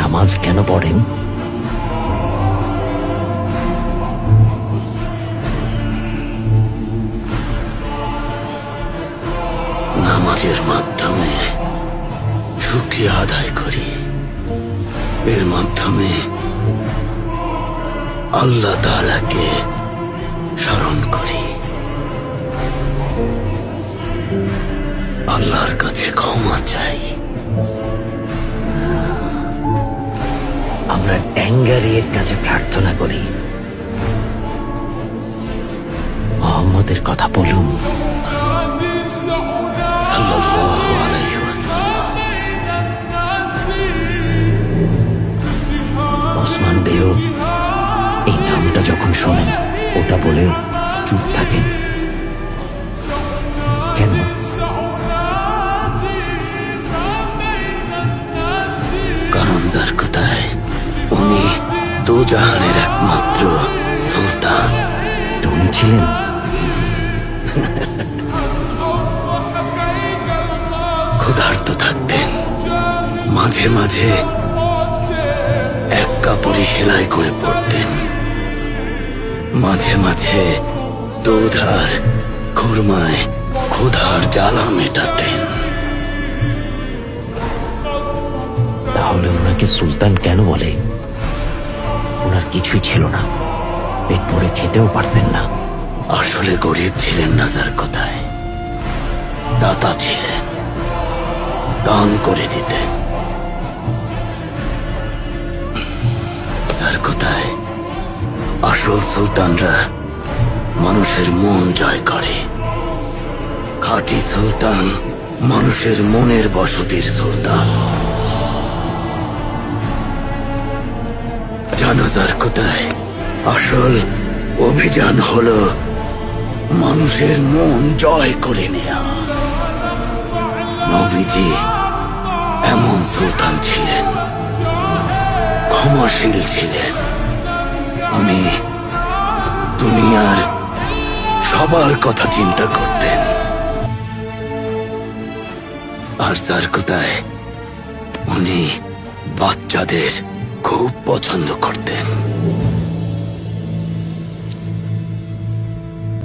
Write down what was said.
নামাজ কেন পড়েন? নামাজের মাধ্যমে শুকরিয়া আদায় করি। এর মাধ্যমে আল্লাহ তাআলাকে স্মরণ করি, আল্লাহর কাছে ক্ষমা চাই। আমরা ট্যাঙ্গারির কাছে প্রার্থনা করি, মোহাম্মদের কথা বলুন সাল্লাল্লাহু আলাইহি ওয়াসাল্লাম। ওসমান বেও এই নামটা যখন শোনেন ওটা বলে চুপ থাকেন কেন? কারণ যার কথায় উনি দুজাহানের একমাত্র সুলতান। উনি ছিলেন ক্ষুধার্ত থাকতেন, মাঝে মাঝে এক কাপড়ে সেলাই করে পড়তেন, মাঝে মাঝে দুধ আর খুরমায় ক্ষুধার জ্বালা মেটাতেন। তাহলে ওনাকে সুলতান কেন বলে? ওনার কিছুই ছিল না, পেট ভরে খেতেও পারতেন না। আসলে গরিব ছিলেন না যার কথায়, দাতা ছিলেন, দান করে দিতেন। যার কথায় আসল সুলতানরা মানুষের মন জয় করে, খাঁটি সুলতান মানুষের মনের বসতির সুলতান। জানাজার কথায় আসল অভিযান হলো মানুষের মন জয় করে নেয়া। নবীজি এমন সুলতান ছিলেন, ক্ষমাশীল ছিলেন। উনি দুনিয়ার সবার কথা চিন্তা করতেন। আর যার কথায় উনি বাচ্চাদের খুব পছন্দ করতেন।